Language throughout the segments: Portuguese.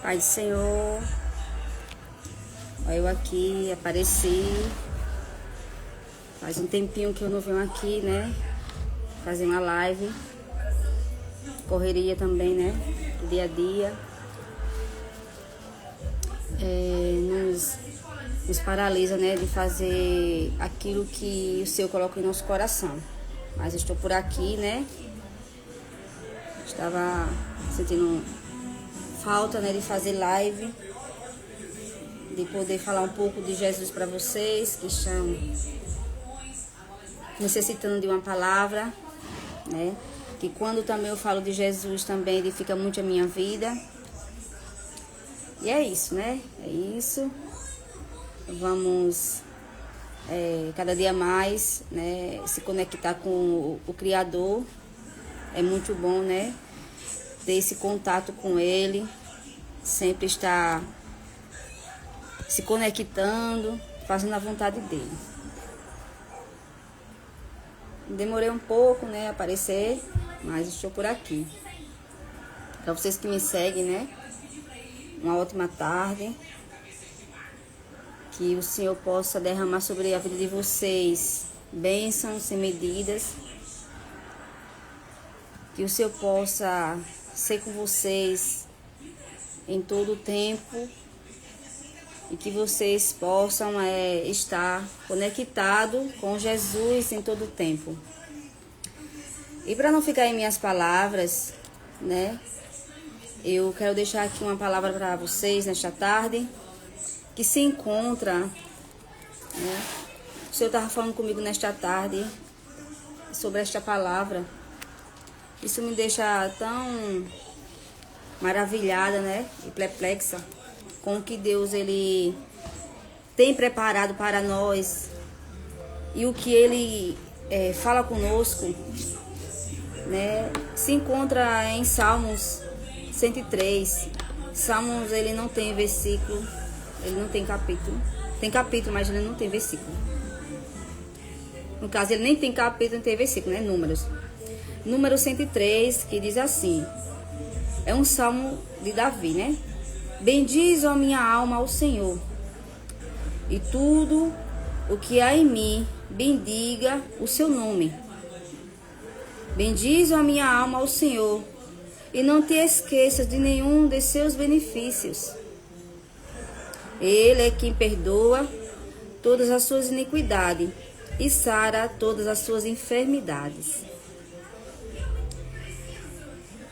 Pai do Senhor, eu aqui apareci. Faz um tempinho que eu não venho aqui, né? Fazer uma live. Correria também, né? Do dia a dia. Nos paralisa, né? De fazer aquilo que o Senhor coloca em nosso coração. Mas eu estou por aqui, né? Estava sentindo falta, né, de fazer live, de poder falar um pouco de Jesus para vocês que estão necessitando de uma palavra, né? Que quando também eu falo de Jesus também edifica muito a minha vida. E é isso, né? É isso. Vamos cada dia mais, né, se conectar com o Criador. É muito bom, né? Ter esse contato com Ele, sempre estar se conectando, fazendo a vontade dEle. Demorei um pouco, né, a aparecer, mas estou por aqui. Para vocês que me seguem, né, uma ótima tarde. Que o Senhor possa derramar sobre a vida de vocês bênçãos sem medidas. Que o Senhor possa ser com vocês em todo o tempo e que vocês possam estar conectados com Jesus em todo o tempo. E para não ficar em minhas palavras, né, eu quero deixar aqui uma palavra para vocês nesta tarde, que se encontra, né, o Senhor estava falando comigo nesta tarde sobre esta palavra. Isso me deixa tão maravilhada, né? E perplexa com o que Deus ele tem preparado para nós e o que Ele fala conosco, né? Se encontra em Salmos 103. Salmos ele não tem versículo, ele não tem capítulo. Tem capítulo, mas ele não tem versículo. No caso, ele nem tem capítulo, nem tem versículo, né? Números. Número 103, que diz assim, é um salmo de Davi, né? Bendiz, ó minha alma, ao Senhor, e tudo o que há em mim, bendiga o seu nome. Bendiz, ó minha alma, ao Senhor, e não te esqueças de nenhum de seus benefícios. Ele é quem perdoa todas as suas iniquidades e sara todas as suas enfermidades.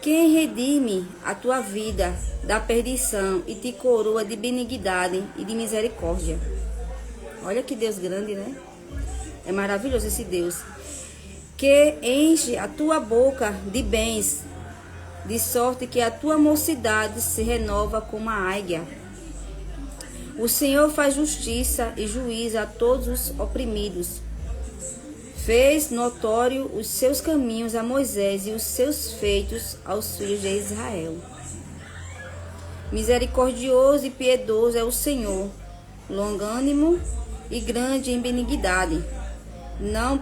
Quem redime a tua vida da perdição e te coroa de benignidade e de misericórdia. Olha que Deus grande, né? É maravilhoso esse Deus. Que enche a tua boca de bens, de sorte que a tua mocidade se renova como a águia. O Senhor faz justiça e juízo a todos os oprimidos. Fez notório os seus caminhos a Moisés e os seus feitos aos filhos de Israel. Misericordioso e piedoso é o Senhor, longânimo e grande em benignidade. Não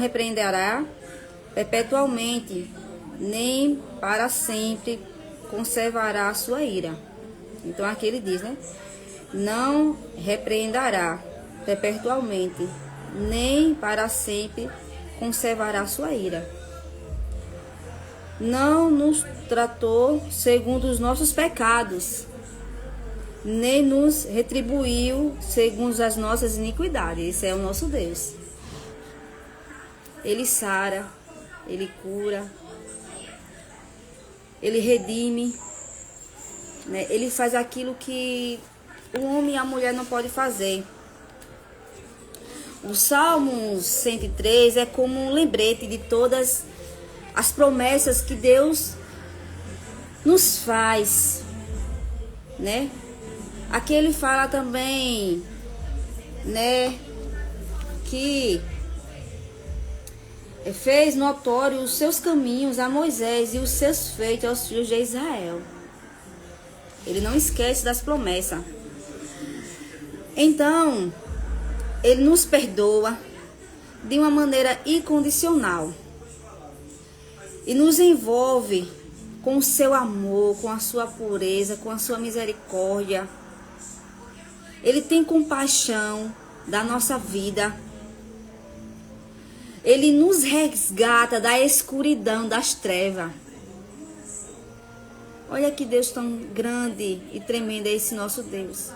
repreenderá perpetuamente, nem para sempre conservará a sua ira. Então aqui ele diz, né? Não repreenderá perpetuamente, nem para sempre conservará sua ira. Não nos tratou segundo os nossos pecados, nem nos retribuiu segundo as nossas iniquidades. Esse é o nosso Deus. Ele sara, Ele cura, Ele redime, né? Ele faz aquilo que o homem e a mulher não podem fazer. O Salmo 103 é como um lembrete de todas as promessas que Deus nos faz, né? Aqui ele fala também, né, que fez notório os seus caminhos a Moisés e os seus feitos aos filhos de Israel. Ele não esquece das promessas. Então, Ele nos perdoa de uma maneira incondicional e nos envolve com o seu amor, com a sua pureza, com a sua misericórdia. Ele tem compaixão da nossa vida. Ele nos resgata da escuridão, das trevas. Olha que Deus tão grande e tremendo é esse nosso Deus.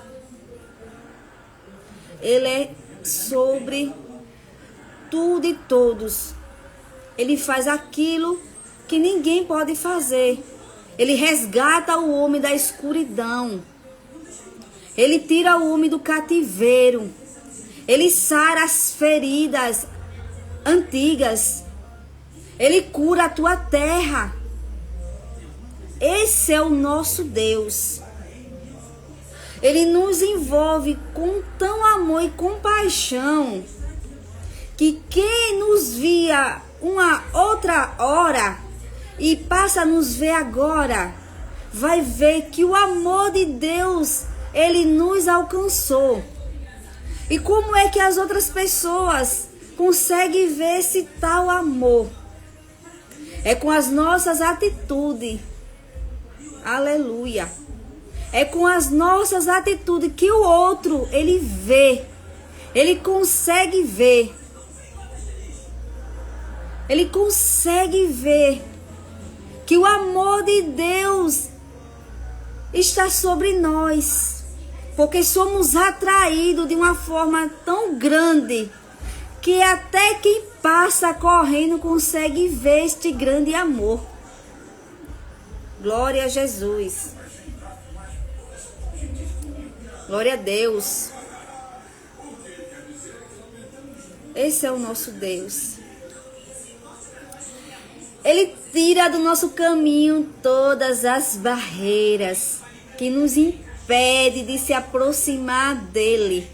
Ele é sobre tudo e todos. Ele faz aquilo que ninguém pode fazer. Ele resgata o homem da escuridão. Ele tira o homem do cativeiro. Ele sara as feridas antigas. Ele cura a tua terra. Esse é o nosso Deus. Ele nos envolve com tão amor e compaixão que quem nos via uma outra hora e passa a nos ver agora, vai ver que o amor de Deus, ele nos alcançou. E como é que as outras pessoas conseguem ver esse tal amor? É com as nossas atitudes. Aleluia. É com as nossas atitudes que o outro, ele vê. Ele consegue ver. Ele consegue ver que o amor de Deus está sobre nós. Porque somos atraídos de uma forma tão grande que até quem passa correndo consegue ver este grande amor. Glória a Jesus. Glória a Deus. Esse é o nosso Deus. Ele tira do nosso caminho todas as barreiras que nos impedem de se aproximar dele.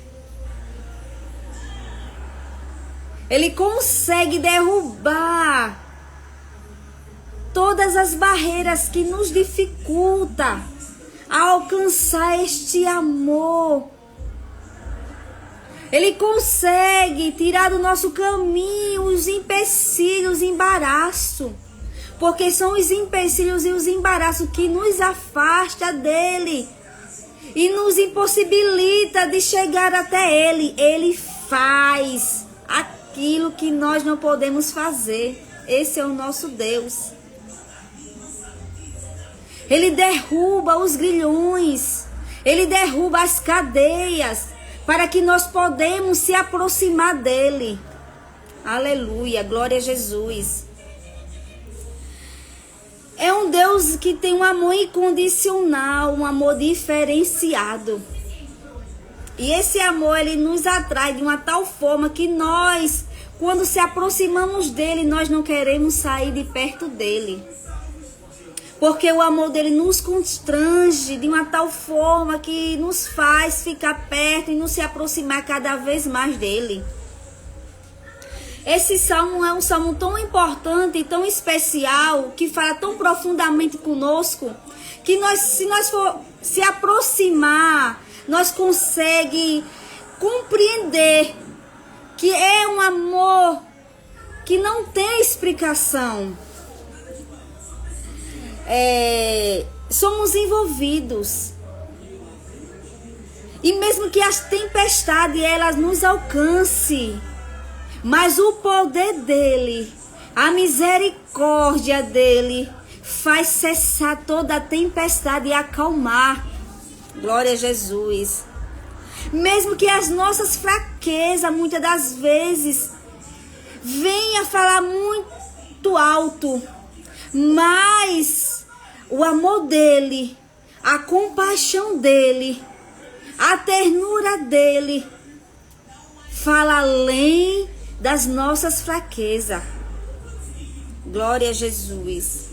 Ele consegue derrubar todas as barreiras que nos dificultam a alcançar este amor. Ele consegue tirar do nosso caminho os empecilhos, os embaraços. Porque são os empecilhos e os embaraços que nos afastam dele. E nos impossibilita de chegar até ele. Ele faz aquilo que nós não podemos fazer. Esse é o nosso Deus. Ele derruba os grilhões. Ele derruba as cadeias. Para que nós podemos se aproximar dele. Aleluia, glória a Jesus. É um Deus que tem um amor incondicional, um amor diferenciado. E esse amor, ele nos atrai de uma tal forma que nós, quando se aproximamos dele, nós não queremos sair de perto dele. Porque o amor dele nos constrange de uma tal forma que nos faz ficar perto e nos se aproximar cada vez mais dele. Esse salmo é um salmo tão importante e tão especial, que fala tão profundamente conosco, que se nós for se aproximar, nós conseguimos compreender que é um amor que não tem explicação. Somos envolvidos. E mesmo que as tempestades elas nos alcancem, mas o poder dele, a misericórdia dele, faz cessar toda a tempestade e acalmar. Glória a Jesus. Mesmo que as nossas fraquezas, muitas das vezes, venha falar muito alto, mas o amor dele, a compaixão dele, a ternura dele, fala além das nossas fraquezas. Glória a Jesus.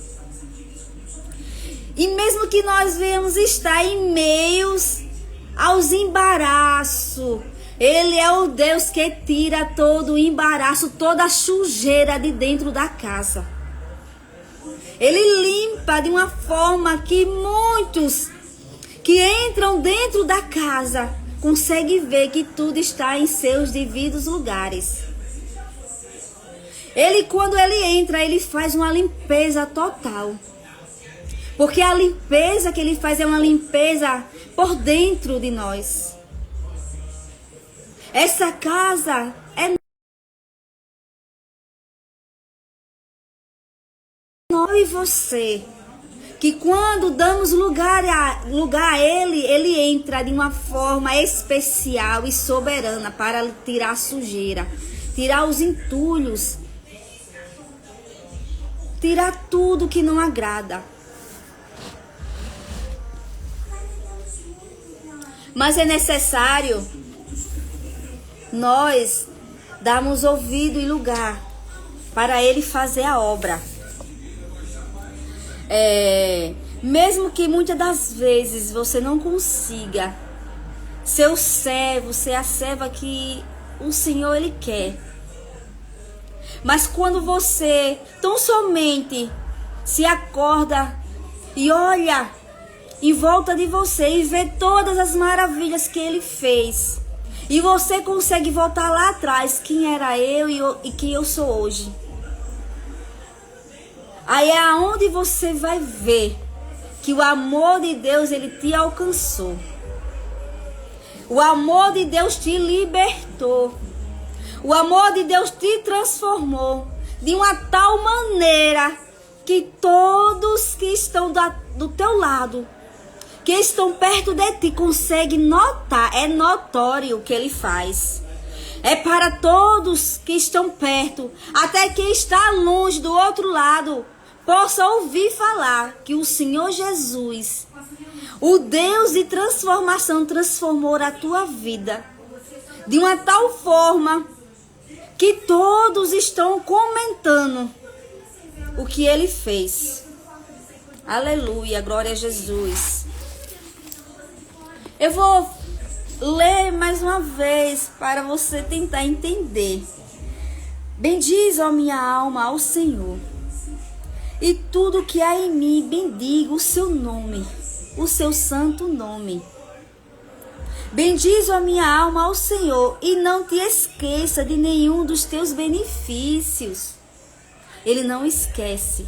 E mesmo que nós venhamos estar em meios aos embaraços, ele é o Deus que tira todo o embaraço, toda a sujeira de dentro da casa. Ele limpa de uma forma que muitos que entram dentro da casa conseguem ver que tudo está em seus devidos lugares. Ele, quando ele entra, ele faz uma limpeza total. Porque a limpeza que ele faz é uma limpeza por dentro de nós. Essa casa é nós e você. Que quando damos lugar a ele, ele entra de uma forma especial e soberana para tirar a sujeira, tirar os entulhos, tirar tudo que não agrada. Mas é necessário nós darmos ouvido e lugar para ele fazer a obra. Mesmo que muitas das vezes você não consiga ser o servo, ser a serva que o Senhor ele quer. Mas quando você tão somente se acorda e olha em volta de você e vê todas as maravilhas que ele fez, e você consegue voltar lá atrás, quem era eu e quem eu sou hoje. Aí é aonde você vai ver que o amor de Deus, ele te alcançou. O amor de Deus te libertou. O amor de Deus te transformou de uma tal maneira que todos que estão do teu lado, que estão perto de ti, conseguem notar. É notório o que ele faz. É para todos que estão perto, até quem está longe do outro lado, possa ouvir falar que o Senhor Jesus, o Deus de transformação, transformou a tua vida de uma tal forma que todos estão comentando o que ele fez. Aleluia, glória a Jesus. Eu vou ler mais uma vez para você tentar entender. Bendiz, ó minha alma, ao Senhor, e tudo que há em mim, bendiga o seu nome, o seu santo nome. Bendiz, ó minha alma, ao Senhor, e não te esqueça de nenhum dos teus benefícios. Ele não esquece.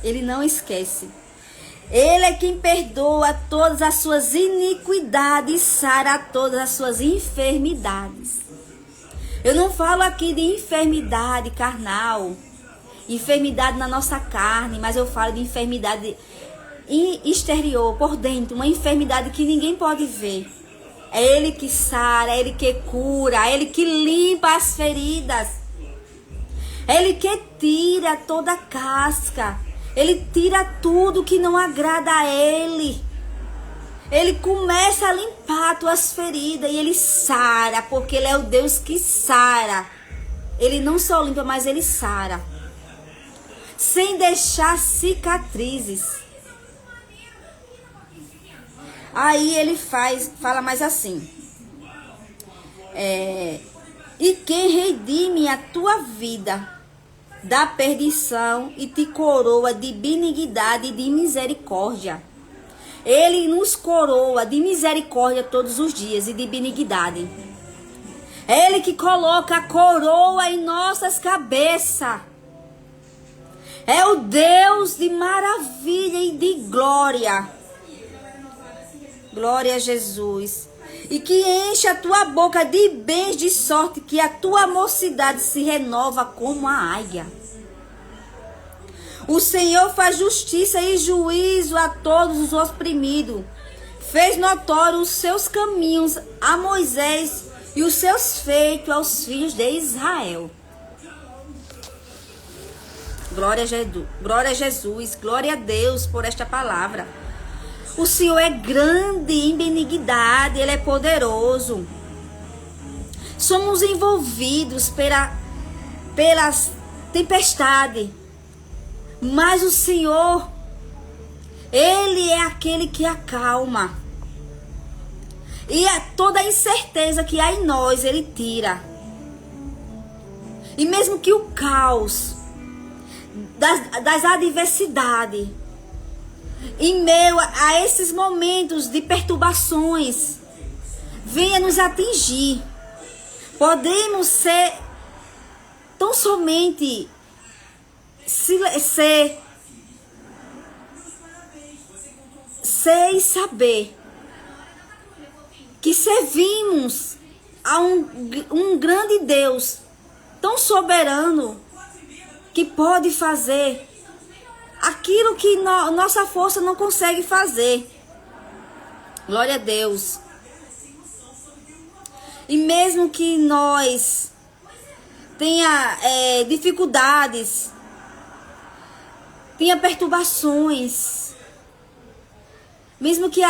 Ele não esquece. Ele é quem perdoa todas as suas iniquidades e sara todas as suas enfermidades. Eu não falo aqui de enfermidade carnal, enfermidade na nossa carne, mas eu falo de enfermidade exterior, por dentro, uma enfermidade que ninguém pode ver. É ele que sara, é ele que cura, é ele que limpa as feridas. É ele que tira toda a casca. Ele tira tudo que não agrada a ele. Ele começa a limpar tuas feridas e ele sara, porque ele é o Deus que sara. Ele não só limpa, mas ele sara, sem deixar cicatrizes. Aí ele fala mais assim. E quem redime a tua vida da perdição e te coroa de benignidade e de misericórdia. Ele nos coroa de misericórdia todos os dias e de benignidade. É ele que coloca a coroa em nossas cabeças. É o Deus de maravilha e de glória. Glória a Jesus. E que enche a tua boca de bens, de sorte que a tua mocidade se renova como a águia. O Senhor faz justiça e juízo a todos os oprimidos. Fez notório os seus caminhos a Moisés e os seus feitos aos filhos de Israel. Glória a Jesus, glória a Deus por esta palavra. O Senhor é grande em benignidade, Ele é poderoso. Somos envolvidos pelas tempestades, mas o Senhor, Ele é aquele que acalma. E toda a incerteza que há em nós, Ele tira. E mesmo que o caos das adversidades, em meio a esses momentos de perturbações, venha nos atingir, podemos ser tão somente ser vocês saber que servimos a um grande Deus, tão soberano, que pode fazer aquilo que nossa força não consegue fazer. Glória a Deus. E mesmo que nós tenha dificuldades, tenha perturbações, mesmo que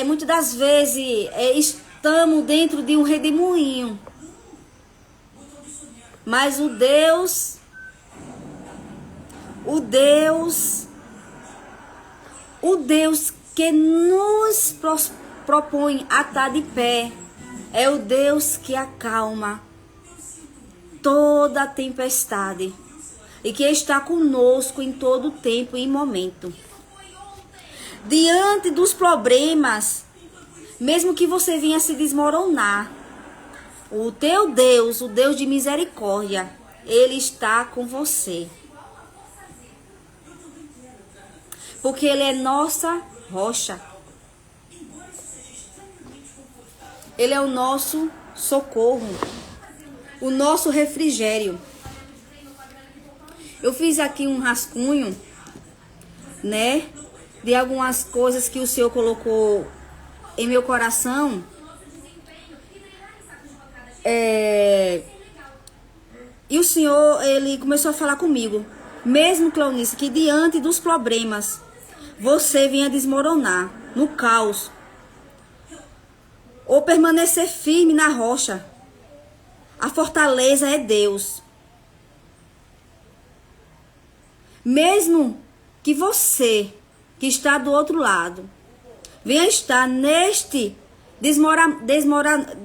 muitas das vezes estamos dentro de um redemoinho, mas o Deus que nos propõe a estar de pé é o Deus que acalma toda a tempestade e que está conosco em todo tempo e momento. Diante dos problemas, mesmo que você venha se desmoronar, o teu Deus, o Deus de misericórdia, Ele está com você. Porque Ele é nossa rocha. Ele é o nosso socorro, o nosso refrigério. Eu fiz aqui um rascunho, né, de algumas coisas que o Senhor colocou em meu coração. E o Senhor, Ele começou a falar comigo. Mesmo, Cleonice, que diante dos problemas, você venha desmoronar no caos, ou permanecer firme na rocha, a fortaleza é Deus. Mesmo que você, que está do outro lado, venha estar neste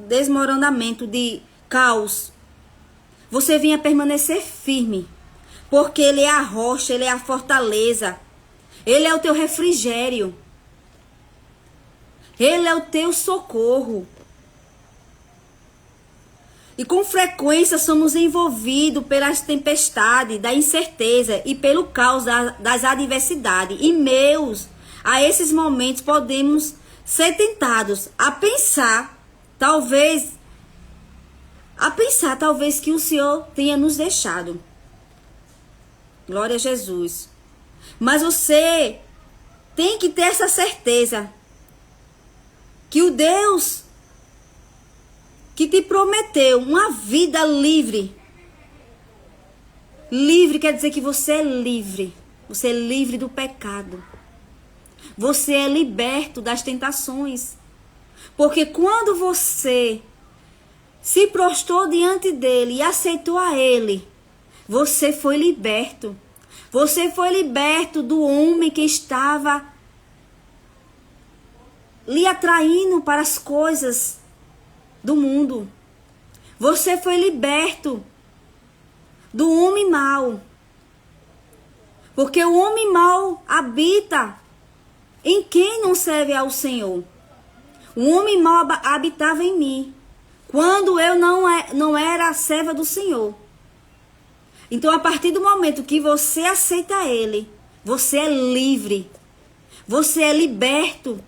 desmoronamento de caos, você venha permanecer firme, porque Ele é a rocha, Ele é a fortaleza, Ele é o teu refrigério, Ele é o teu socorro. E com frequência somos envolvidos pelas tempestades, da incerteza e pelo caos das adversidades. E meus, a esses momentos podemos ser tentados a pensar, talvez que o Senhor tenha nos deixado. Glória a Jesus. Mas você tem que ter essa certeza que o Deus que te prometeu uma vida livre. Livre quer dizer que você é livre. Você é livre do pecado. Você é liberto das tentações. Porque quando você se prostrou diante dele e aceitou a ele, você foi liberto. Você foi liberto do homem que estava lhe atraindo para as coisas do mundo. Você foi liberto do homem mau. Porque o homem mau habita em quem não serve ao Senhor. O homem mau habitava em mim, quando eu não era serva do Senhor. Então, a partir do momento que você aceita Ele, você é livre. Você é liberto.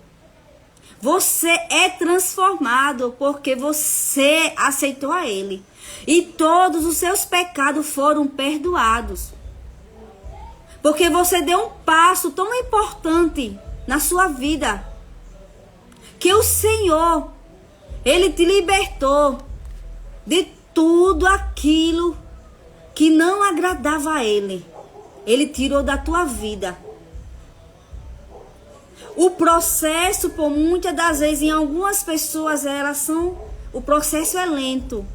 Você é transformado porque você aceitou a Ele. E todos os seus pecados foram perdoados. Porque você deu um passo tão importante na sua vida. Que o Senhor, Ele te libertou de tudo aquilo que não agradava a Ele. Ele tirou da tua vida. O processo, por muitas das vezes, em algumas pessoas, o processo é lento.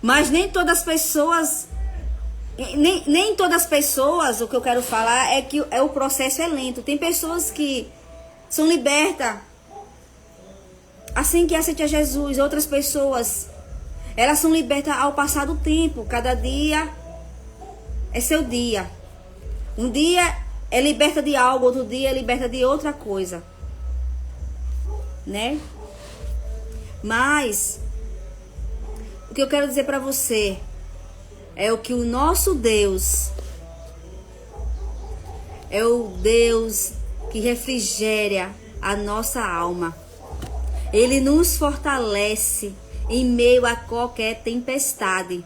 Mas nem todas as pessoas, o que eu quero falar é que o processo é lento. Tem pessoas que são libertas assim que aceitam Jesus. Outras pessoas, elas são libertas ao passar do tempo. Cada dia é seu dia. Um dia é liberta de algo, outro dia é liberta de outra coisa, né? Mas o que eu quero dizer para você é o que o nosso Deus é o Deus que refrigera a nossa alma. Ele nos fortalece em meio a qualquer tempestade.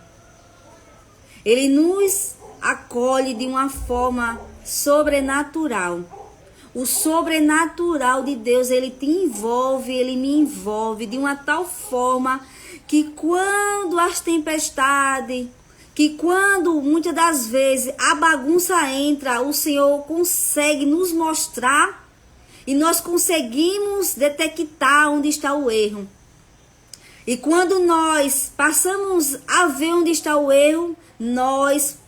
Ele nos acolhe de uma forma sobrenatural. O sobrenatural de Deus, ele te envolve, ele me envolve de uma tal forma que quando as tempestades, que quando muitas das vezes a bagunça entra, o Senhor consegue nos mostrar e nós conseguimos detectar onde está o erro. E quando nós passamos a ver onde está o erro, nós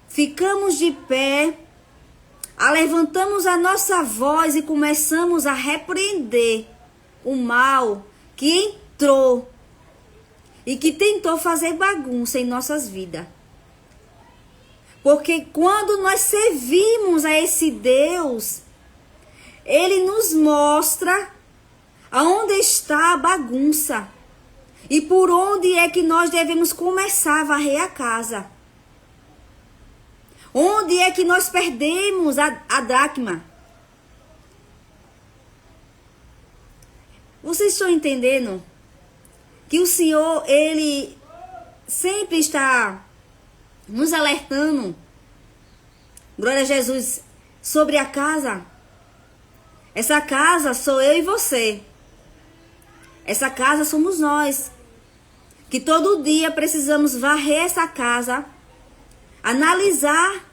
ficamos de pé, levantamos a nossa voz e começamos a repreender o mal que entrou e que tentou fazer bagunça em nossas vidas. Porque quando nós servimos a esse Deus, ele nos mostra aonde está a bagunça e por onde é que nós devemos começar a varrer a casa. Onde é que nós perdemos a dracma? Vocês estão entendendo que o Senhor, ele sempre está nos alertando, glória a Jesus, sobre a casa. Essa casa sou eu e você. Essa casa somos nós. Que todo dia precisamos varrer essa casa, analisar,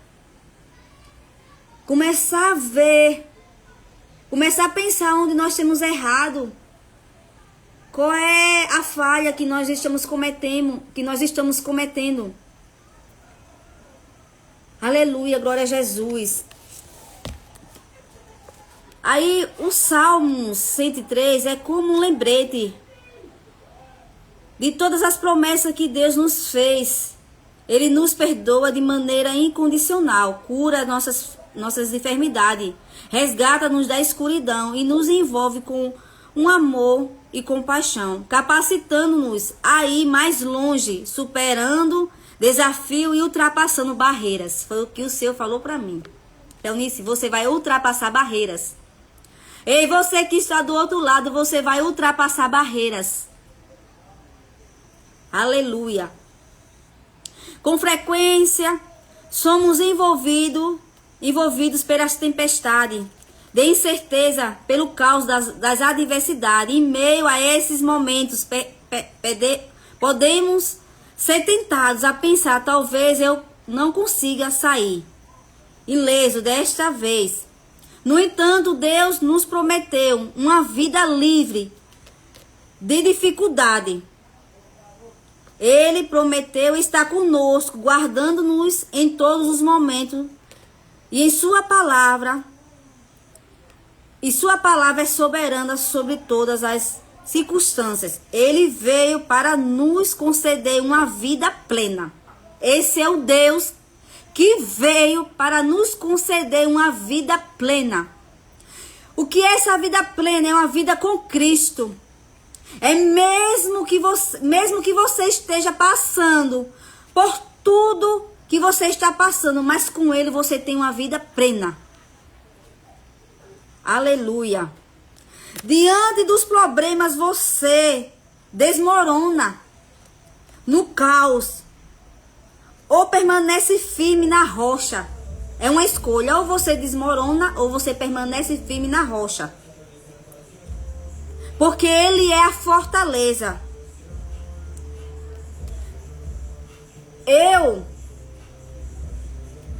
começar a ver, começar a pensar onde nós temos errado. Qual é a falha que nós estamos cometendo? Aleluia, glória a Jesus. Aí o Salmo 103 é como um lembrete de todas as promessas que Deus nos fez. Ele nos perdoa de maneira incondicional, cura nossas enfermidades, resgata-nos da escuridão e nos envolve com um amor e compaixão, capacitando-nos a ir mais longe, superando desafio e ultrapassando barreiras. Foi o que o Senhor falou para mim. Eunice, você vai ultrapassar barreiras. Ei, você que está do outro lado, você vai ultrapassar barreiras. Aleluia. Com frequência, somos envolvidos pelas tempestades, de incerteza, pelo caos das adversidades. Em meio a esses momentos, podemos ser tentados a pensar, talvez eu não consiga sair ileso desta vez. No entanto, Deus nos prometeu uma vida livre de dificuldade. Ele prometeu estar conosco, guardando-nos em todos os momentos. E sua palavra é soberana sobre todas as circunstâncias. Ele veio para nos conceder uma vida plena. Esse é o Deus que veio para nos conceder uma vida plena. O que é essa vida plena? É uma vida com Cristo. É mesmo que você esteja passando por tudo que você está passando, mas com Ele você tem uma vida plena. Aleluia. Diante dos problemas você desmorona no caos ou permanece firme na rocha. É uma escolha, ou você desmorona ou você permanece firme na rocha. Porque Ele é a fortaleza. Eu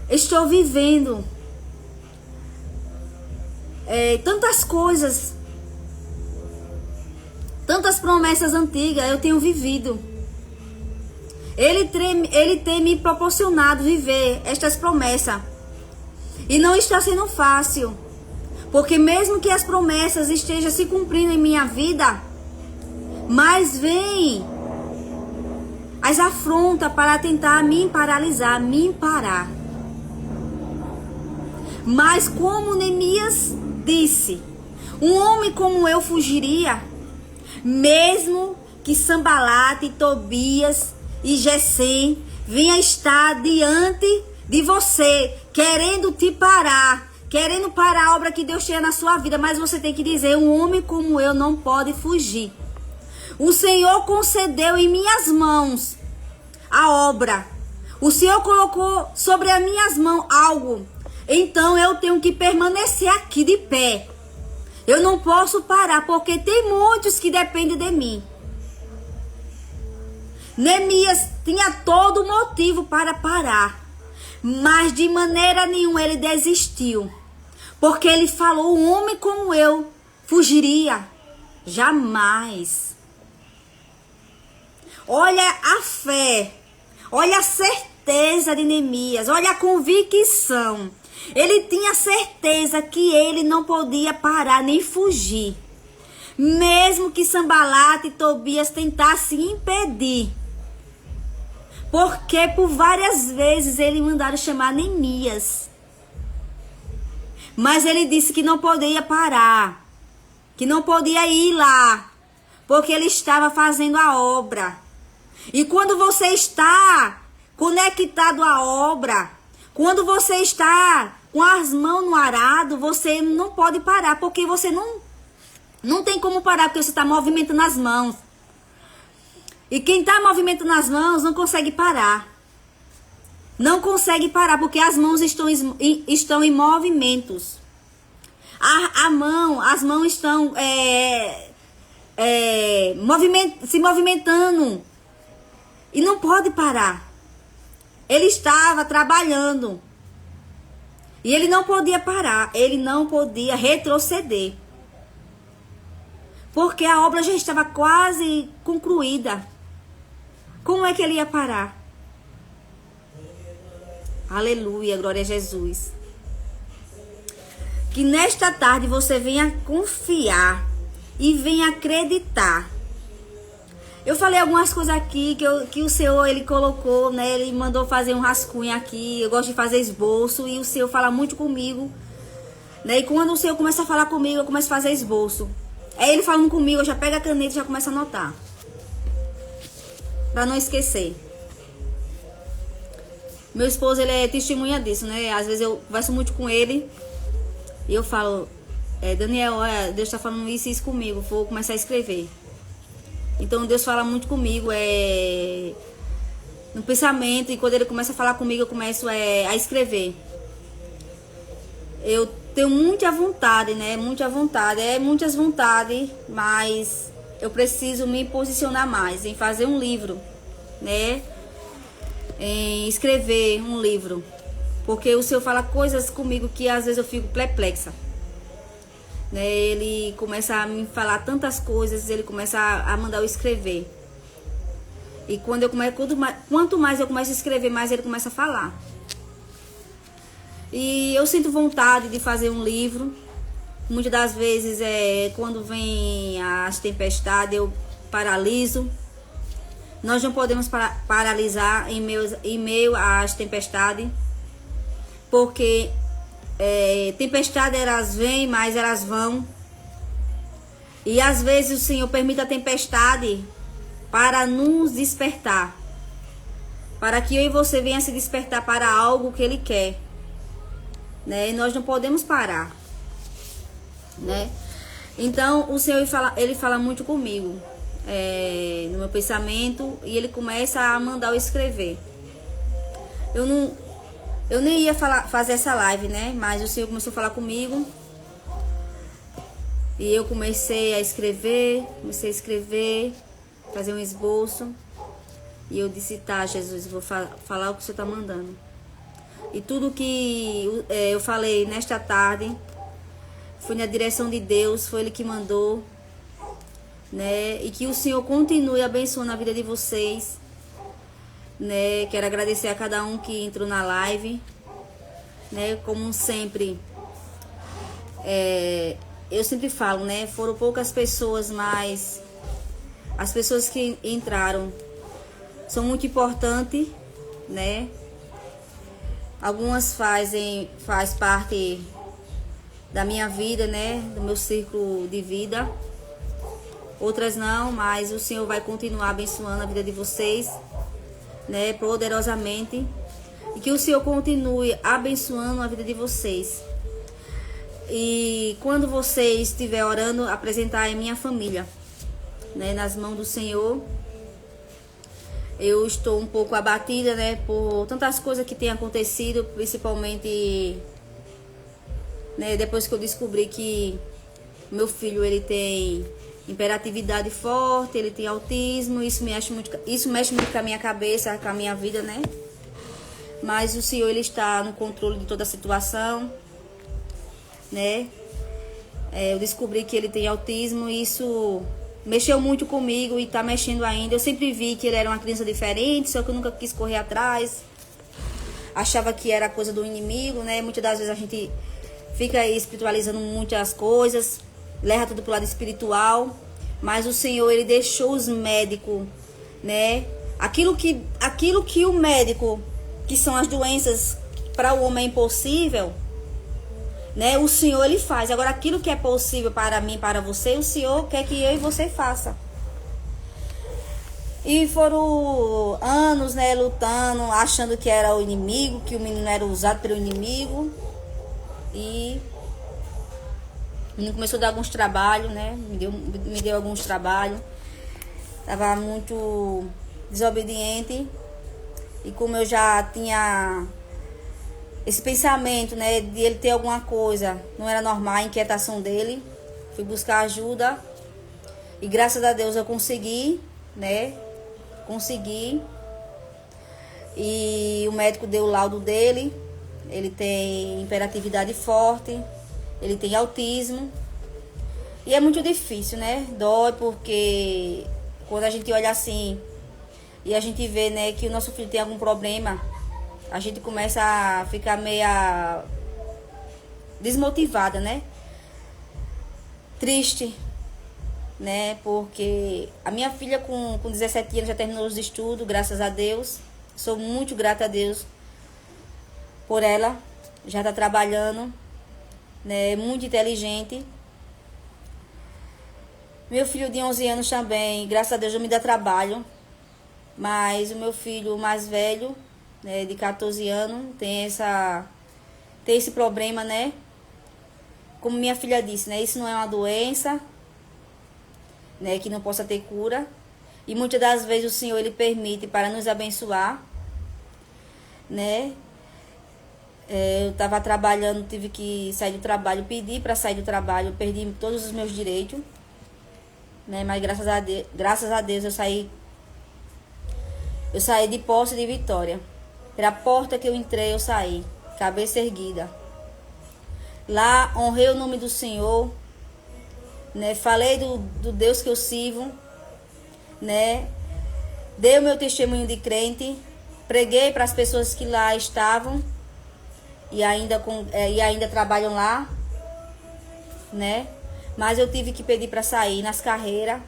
estou vivendo tantas coisas, tantas promessas antigas eu tenho vivido. Ele tem me proporcionado viver estas promessas. E não está sendo fácil. Porque mesmo que as promessas estejam se cumprindo em minha vida, mas vem as afrontas para tentar me paralisar, me parar. Mas como Neemias disse, um homem como eu fugiria, mesmo que Sambalate, Tobias e Gesem venha estar diante de você, querendo te parar, querendo parar a obra que Deus tinha na sua vida, mas você tem que dizer, um homem como eu não pode fugir. O Senhor concedeu em minhas mãos a obra. O Senhor colocou sobre as minhas mãos algo. Então eu tenho que permanecer aqui de pé. Eu não posso parar, porque tem muitos que dependem de mim. Neemias tinha todo motivo para parar, mas de maneira nenhuma ele desistiu. Porque ele falou, um homem como eu fugiria. Jamais. Olha a fé, olha a certeza de Neemias, olha a convicção. Ele tinha certeza que ele não podia parar nem fugir. Mesmo que Sanbalate e Tobias tentassem impedir. Porque por várias vezes ele mandaram chamar Neemias. Mas ele disse que não podia parar. Que não podia ir lá. Porque ele estava fazendo a obra. E quando você está conectado à obra, quando você está com as mãos no arado, você não pode parar, porque você não tem como parar, porque você está movimentando as mãos. E quem está movimentando as mãos não consegue parar. Não consegue parar, porque as mãos estão em movimentos. As mãos estão se movimentando. E não pode parar. Ele estava trabalhando. E ele não podia parar. Ele não podia retroceder. Porque a obra já estava quase concluída. Como é que ele ia parar? Aleluia, glória a Jesus. Que nesta tarde você venha confiar e venha acreditar. Eu falei algumas coisas aqui que o Senhor, ele colocou, né? Ele mandou fazer um rascunho aqui. Eu gosto de fazer esboço e o Senhor fala muito comigo, né? E quando o Senhor começa a falar comigo, eu começo a fazer esboço. É ele falando comigo, eu já pego a caneta e já começo a anotar. Pra não esquecer. Meu esposo, ele é testemunha disso, né? Às vezes eu converso muito com ele e eu falo, Daniel, olha, Deus tá falando isso e isso comigo, vou começar a escrever. Então Deus fala muito comigo, no pensamento, e quando ele começa a falar comigo, eu começo a escrever. Eu tenho muita vontade, né? Muitas vontades, mas eu preciso me posicionar mais em fazer um livro, né? Em escrever um livro. Porque o Senhor fala coisas comigo que às vezes eu fico perplexa. Né, ele começa a me falar tantas coisas, ele começa a mandar eu escrever. E quanto mais eu começo a escrever, mais ele começa a falar. E eu sinto vontade de fazer um livro. Muitas das vezes quando vem as tempestades, eu paraliso. Nós não podemos paralisar em meio às tempestades, porque tempestade elas vêm, mas elas vão. E às vezes o Senhor permite a tempestade para nos despertar, para que eu e você venha se despertar para algo que Ele quer, né? E nós não podemos parar, né? Então o Senhor ele fala muito comigo, no meu pensamento, e Ele começa a mandar eu escrever. Eu nem ia fazer essa live, né? Mas o Senhor começou a falar comigo. E eu comecei a escrever, fazer um esboço. E eu disse, tá, Jesus, vou falar o que o Senhor tá mandando. E tudo que eu falei nesta tarde foi na direção de Deus, foi Ele que mandou, né? E que o Senhor continue abençoando a vida de vocês. Né, quero agradecer a cada um que entrou na live, né, como sempre, eu sempre falo, né, foram poucas pessoas, mas as pessoas que entraram são muito importantes, né, algumas faz parte da minha vida, né, do meu círculo de vida, outras não, mas o Senhor vai continuar abençoando a vida de vocês, né, poderosamente, e que o Senhor continue abençoando a vida de vocês. E quando você estiver orando, apresentar a minha família, né, nas mãos do Senhor. Eu estou um pouco abatida, né, por tantas coisas que têm acontecido, principalmente, né, depois que eu descobri que meu filho, ele tem hiperatividade forte, ele tem autismo. Isso mexe muito com a minha cabeça, com a minha vida, né? Mas o Senhor, ele está no controle de toda a situação, né? Eu descobri que ele tem autismo e isso mexeu muito comigo e tá mexendo ainda. Eu sempre vi que ele era uma criança diferente, só que eu nunca quis correr atrás. Achava que era coisa do inimigo, né? Muitas das vezes a gente fica aí espiritualizando muitas coisas, leva tudo pro lado espiritual, mas o Senhor, ele deixou os médicos, né? Aquilo que o médico, que são as doenças, para o homem é impossível, né? O Senhor, ele faz. Agora, aquilo que é possível para mim, para você, o Senhor quer que eu e você faça. E foram anos, né, lutando, achando que era o inimigo, que o menino era usado pelo inimigo. E o menino começou a dar alguns trabalhos, né? Me deu alguns trabalhos. Tava muito desobediente. E como eu já tinha esse pensamento, né, de ele ter alguma coisa, não era normal a inquietação dele, fui buscar ajuda. E graças a Deus eu consegui, né? Consegui. E o médico deu o laudo dele. Ele tem hiperatividade forte, ele tem autismo. E é muito difícil, né? Dói porque quando a gente olha assim e a gente vê, né, que o nosso filho tem algum problema, a gente começa a ficar meia desmotivada, né? Triste, né? Porque a minha filha com 17 anos já terminou os estudos, graças a Deus. Sou muito grata a Deus por ela. Já está trabalhando, né? Muito inteligente. Meu filho de 11 anos também, graças a Deus, não me dá trabalho. Mas o meu filho mais velho, né, de 14 anos, tem esse problema, né? Como minha filha disse, né? Isso não é uma doença, né, que não possa ter cura. E muitas das vezes o Senhor, ele permite para nos abençoar, né? Eu estava trabalhando, tive que sair do trabalho, pedi para sair do trabalho, perdi todos os meus direitos, né? Mas graças a Deus eu saí de posse de vitória. Pela porta que eu entrei, eu saí, cabeça erguida. Lá honrei o nome do Senhor, né? Falei do Deus que eu sirvo, né? Dei o meu testemunho de crente, preguei para as pessoas que lá estavam e ainda trabalham lá, né? Mas eu tive que pedir para sair nas carreiras,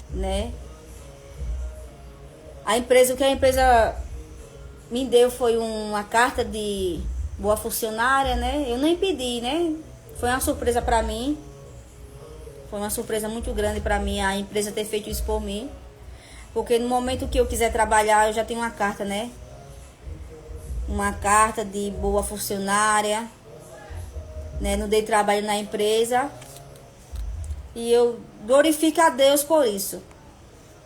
né? O que a empresa me deu foi uma carta de boa funcionária, né? Eu nem pedi, né? Foi uma surpresa para mim. Foi uma surpresa muito grande para mim a empresa ter feito isso por mim. Porque no momento que eu quiser trabalhar, eu já tenho uma carta, né? Uma carta de boa funcionária, né? Não dei trabalho na empresa. E eu glorifico a Deus por isso.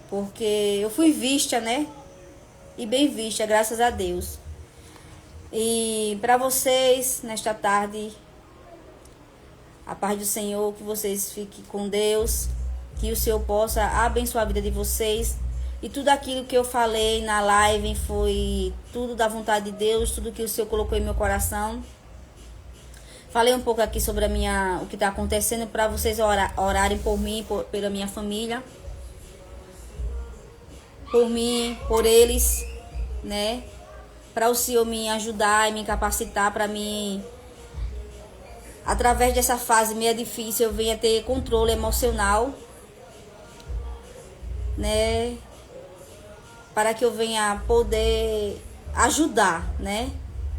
Porque eu fui vista, né? E bem vista, graças a Deus. E para vocês, nesta tarde, a paz do Senhor, que vocês fiquem com Deus, que o Senhor possa abençoar a vida de vocês. E tudo aquilo que eu falei na live foi tudo da vontade de Deus, tudo que o Senhor colocou em meu coração. Falei um pouco aqui sobre o que está acontecendo, para vocês orarem por mim, pela minha família. Por mim, por eles, né? Para o Senhor me ajudar e me capacitar para mim, através dessa fase meio difícil, eu venha ter controle emocional, né? Para que eu venha poder ajudar, né?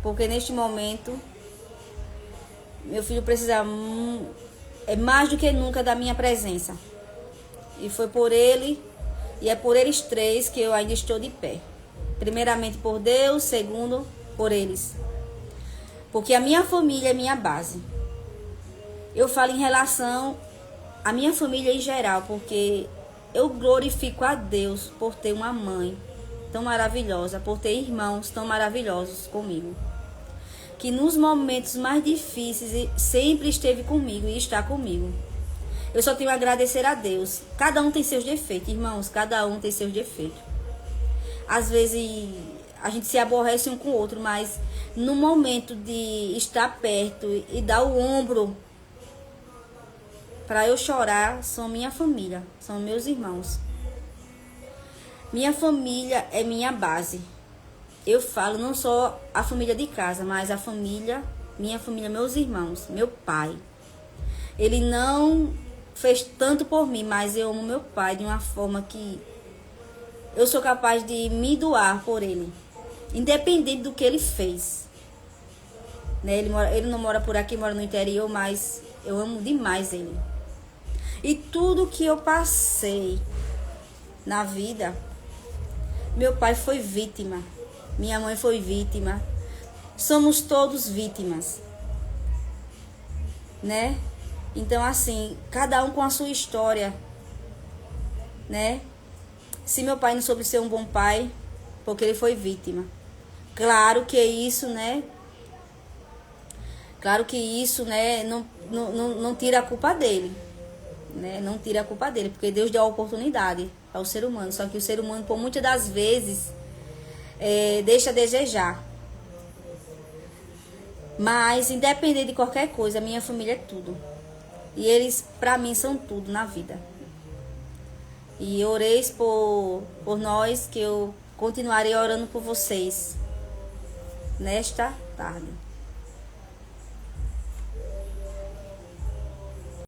Porque neste momento, meu filho precisa mais do que nunca da minha presença. E foi por ele, e é por eles três que eu ainda estou de pé. Primeiramente por Deus, segundo por eles. Porque a minha família é minha base. Eu falo em relação à minha família em geral, porque eu glorifico a Deus por ter uma mãe tão maravilhosa, por ter irmãos tão maravilhosos comigo, que nos momentos mais difíceis sempre esteve comigo e está comigo. Eu só tenho a agradecer a Deus. Cada um tem seus defeitos, irmãos, cada um tem seus defeitos. Às vezes a gente se aborrece um com o outro, mas no momento de estar perto e dar o ombro para eu chorar, são minha família, são meus irmãos. Minha família é minha base. Eu falo não só a família de casa, mas a família, minha família, meus irmãos, meu pai. Ele não fez tanto por mim, mas eu amo meu pai de uma forma que eu sou capaz de me doar por ele, independente do que ele fez. Né? Ele não mora por aqui, mora no interior, mas eu amo demais ele. E tudo que eu passei na vida, meu pai foi vítima, minha mãe foi vítima, somos todos vítimas, né? Então, assim, cada um com a sua história, né? Se meu pai não soube ser um bom pai, porque ele foi vítima. Claro que isso, né? Claro que isso, né? Não tira a culpa dele, né? Não tira a culpa dele, porque Deus deu a oportunidade ao ser humano. Só que o ser humano, por muitas das vezes, deixa a desejar. Mas, independente de qualquer coisa, minha família é tudo. E eles, pra mim, são tudo na vida. E oreis por nós, que eu continuarei orando por vocês nesta tarde.